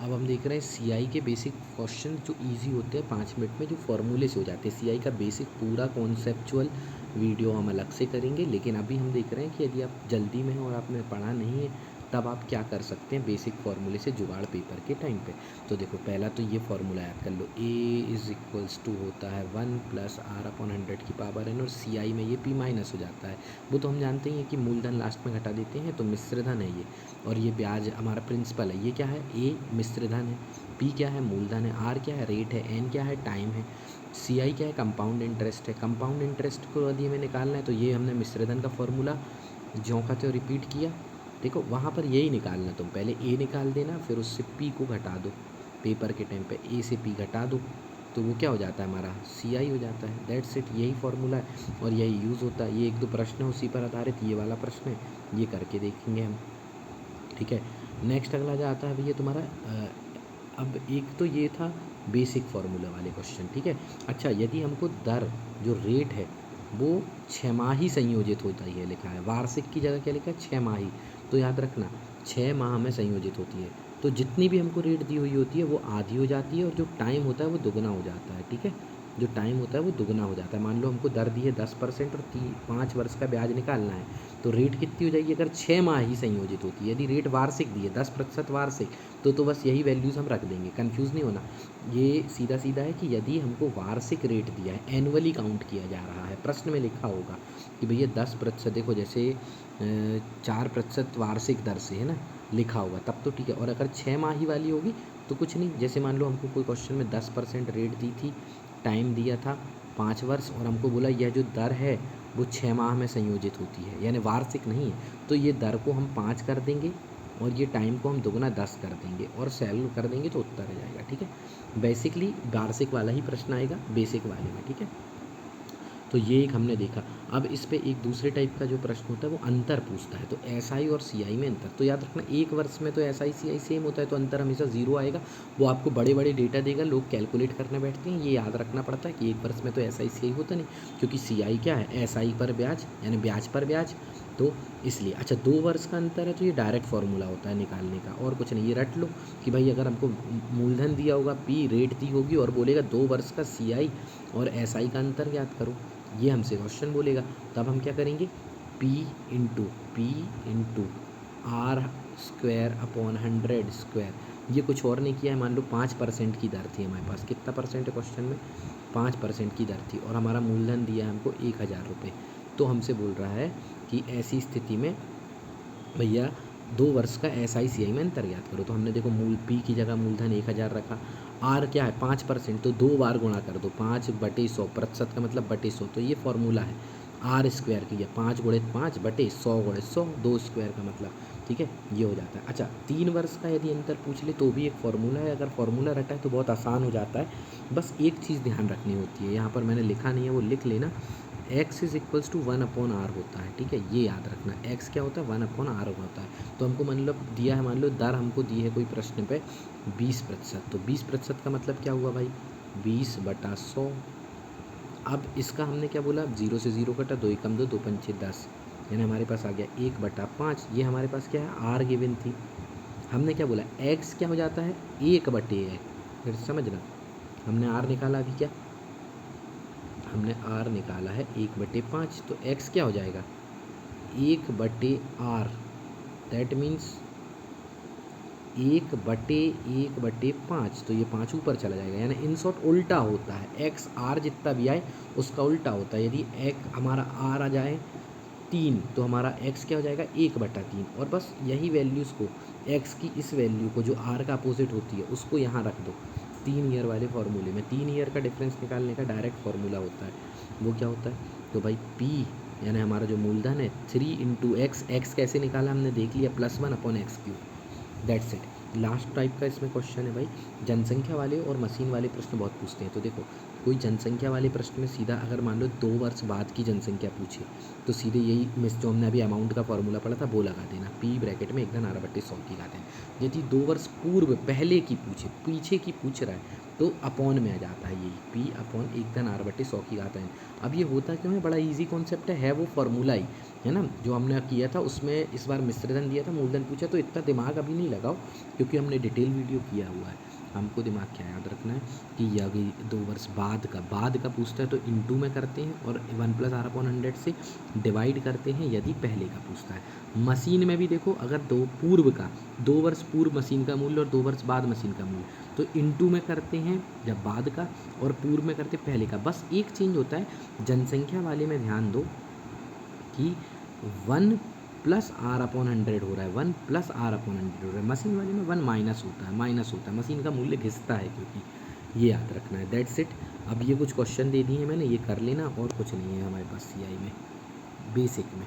अब हम देख रहे हैं सीआई के बेसिक क्वेश्चन जो इजी होते हैं 5 मिनट में, जो फॉर्मूले से हो जाते हैं। सीआई का बेसिक पूरा कॉन्सेप्चुअल वीडियो हम अलग से करेंगे, लेकिन अभी हम देख रहे हैं कि यदि आप जल्दी में हैं और आपने पढ़ा नहीं है तब आप क्या कर सकते हैं बेसिक फार्मूले से जुगाड़ पेपर के टाइम पे। तो देखो पहला तो ये फार्मूला याद कर लो, A = होता है 1+R/100 की पावर n, और CI में ये P- हो जाता है। वो तो हम जानते ही हैं कि मूलधन लास्ट में घटा देते हैं, तो मिश्रधन है ये, और ये ब्याज हमारा प्रिंसिपल है। ये क्या है, A मिश्रधन है, P क्या है मूलधन है, R क्या है रेट है, N क्या है टाइम है, CI क्या है कंपाउंड इंटरेस्ट है। कंपाउंड इंटरेस्ट को यदि हमें निकालना है तो ये हमने मिश्रधन का फॉर्मूला ज्यों का त्यों रिपीट किया। देखो वहाँ पर यही निकालना, तुम पहले A निकाल देना, फिर उससे P को घटा दो, पेपर के टाइम पे A से P घटा दो, तो वो क्या हो जाता है हमारा CI हो जाता है। दैट्स इट, यही फार्मूला है और यही यूज़ होता है। ये 1-2 प्रश्न है उसी पर आधारित, ये वाला प्रश्न है, ये करके देखेंगे हम, ठीक है। नेक्स्ट अगला जो आता है भैया तुम्हारा अब एक तो ये था बेसिक फार्मूला वाले क्वेश्चन, ठीक है। अच्छा, यदि हमको दर जो रेट है वो 6 माही संयोजित होता ही है, लिखा है वार्षिक की जगह क्या लिखा है 6 माही, तो याद रखना 6 माह में संयोजित होती है, तो जितनी भी हमको रेट दी हुई होती है वो आधी हो जाती है और जो टाइम होता है वो दुगना हो जाता है, ठीक है। जो टाइम होता है वो दुगना हो जाता है। मान लो हमको दर दी है 10% और 5 वर्ष का ब्याज निकालना है, तो रेट कितनी हो जाएगी अगर 6 माह ही संयोजित होती है। यदि रेट वार्षिक दी है 10% वार्षिक, तो बस यही वैल्यूज़ हम रख देंगे, कंफ्यूज नहीं होना। ये सीधा सीधा है कि यदि हमको वार्षिक रेट दिया है, एनुअली काउंट किया जा रहा है, प्रश्न में लिखा होगा कि भैया 10%, देखो जैसे 4% वार्षिक दर से है ना लिखा होगा तब तो ठीक है, और अगर 6 माही वाली होगी तो कुछ नहीं। जैसे मान लो हमको कोई क्वेश्चन में 10% रेट दी थी, टाइम दिया था 5 वर्ष, और हमको बोला यह जो दर है वो 6 माह में संयोजित होती है, यानी वार्षिक नहीं है, तो ये दर को हम 5 कर देंगे और ये टाइम को हम दुगना 10 कर देंगे और सैल्व कर देंगे तो उत्तर आ जाएगा, ठीक है। बेसिकली वार्षिक वाला ही प्रश्न आएगा बेसिक वाले में, ठीक है। तो ये एक हमने देखा। अब इस पे एक दूसरे टाइप का जो प्रश्न होता है वो अंतर पूछता है, तो SI और CI में अंतर, तो याद रखना 1 वर्ष में तो SI CI सेम होता है, तो अंतर हमेशा 0 आएगा। वो आपको बड़े बड़े डेटा देगा, लोग कैलकुलेट करने बैठते हैं, ये याद रखना पड़ता है कि 1 वर्ष में तो SI CI होता नहीं, क्योंकि CI क्या है SI पर ब्याज, यानी ब्याज पर ब्याज, तो इसलिए। अच्छा, 2 वर्ष का अंतर है तो ये डायरेक्ट फार्मूला होता है निकालने का, और कुछ नहीं। ये रट लो कि भाई अगर हमको मूलधन दिया होगा, P रेट दी होगी और बोलेगा 2 वर्ष का CI और SI का अंतर ज्ञात करो, ये हमसे क्वेश्चन बोलेगा, तब हम क्या करेंगे P इंटू R² / 100²। ये कुछ और नहीं किया है। मान लो 5% की दर थी हमारे पास, कितना परसेंट है क्वेश्चन में 5% की दर थी, और हमारा मूलधन दिया है हमको 1000 रुपये, तो हमसे बोल रहा है कि ऐसी स्थिति में भैया 2 वर्ष का SI CI में अंतर ज्ञात करो। तो हमने देखो मूल P की जगह मूलधन 1000 रखा, R क्या है 5%, तो 2 बार गुणा कर दो, 5/100, प्रतिशत का मतलब बटे 100, तो ये फॉर्मूला है R² की है 5×5/100/100, 2² का मतलब, ठीक है, ये हो जाता है। अच्छा, 3 वर्ष का यदि अंतर पूछ ले तो भी एक फार्मूला है, अगर फार्मूला रटा है तो बहुत आसान हो जाता है। बस एक चीज़ ध्यान रखनी होती है, यहाँ पर मैंने लिखा नहीं है वो लिख लेना, x = 1/r होता है, ठीक है, ये याद रखना। x क्या होता है 1/r होता है। तो हमको मतलब दिया है, मान लो दर हमको दी है कोई प्रश्न पे 20%, तो 20% का मतलब क्या हुआ भाई 20/100। अब इसका हमने क्या बोला, 0 से 0 कटा, 2 एकम 2, 2 पंचे 10, यानी हमारे पास आ गया 1/5। ये हमारे पास क्या है आर गिवन थी। हमने क्या बोला x क्या हो जाता है 1/1, फिर समझना हमने r निकाला, अभी क्या हमने r निकाला है 1/5, तो x क्या हो जाएगा 1/r, दैट मीन्स 1/1/5, तो ये 5 ऊपर चला जाएगा, यानी इन शॉर्ट उल्टा होता है। x r जितना भी आए उसका उल्टा होता है। यदि x हमारा r आ जाए 3, तो हमारा x क्या हो जाएगा 1/3, और बस यही वैल्यूज़ को x की इस वैल्यू को जो r का अपोजिट होती है उसको यहाँ रख दो। 3 ईयर वाले फार्मूले में 3 ईयर का डिफरेंस निकालने का डायरेक्ट फार्मूला होता है, वो क्या होता है, तो भाई p यानी हमारा जो मूलधन है 3 × x कैसे निकाला हमने देख लिया, +1/x³, that's it. Last type का इसमें क्वेश्चन है भाई, जनसंख्या वाले और मशीन वाले प्रश्न बहुत पूछते हैं। तो देखो कोई जनसंख्या वाले प्रश्न में सीधा अगर मान लो 2 वर्ष बाद की जनसंख्या पूछे तो सीधे यही मिस जो हमने अभी अमाउंट का फॉर्मूला पढ़ा था वो लगा देना, पी ब्रैकेट में 1/12 की घात है। यदि 2 वर्ष पूर्व पहले की पूछे, पीछे की पूछ रहा है तो अपॉन में आ जाता है यही पी अपॉन 1/12 की घात है। अब ये होता क्यों है, बड़ा ईजी कॉन्सेप्ट है वो फॉर्मूला ही है ना जो हमने किया था, उसमें इस बार मिश्रधन दिया था, मूलधन पूछा, तो इतना दिमाग अभी नहीं लगाओ क्योंकि हमने डिटेल वीडियो किया हुआ है। हमको दिमाग क्या याद रखना है कि ये अभी 2 वर्ष बाद का पूछता है तो इंटू में करते हैं और 1+r/100 से डिवाइड करते हैं यदि पहले का पूछता है। मशीन में भी देखो, अगर 2 वर्ष पूर्व मशीन का मूल्य और 2 वर्ष बाद मशीन का मूल्य, तो इंटू में करते हैं जब बाद का और पूर्व में करते पहले का। बस एक चेंज होता है, जनसंख्या वाले में ध्यान दो कि 1+r/100 हो रहा है, 1+r/100 हो रहा है। मशीन वाले में 1 माइनस होता है, मशीन का मूल्य घिसता है, क्योंकि ये याद रखना है। That's it. अब ये कुछ क्वेश्चन दे दिए हैं मैंने, ये कर लेना और कुछ नहीं है हमारे पास सीआई में बेसिक में।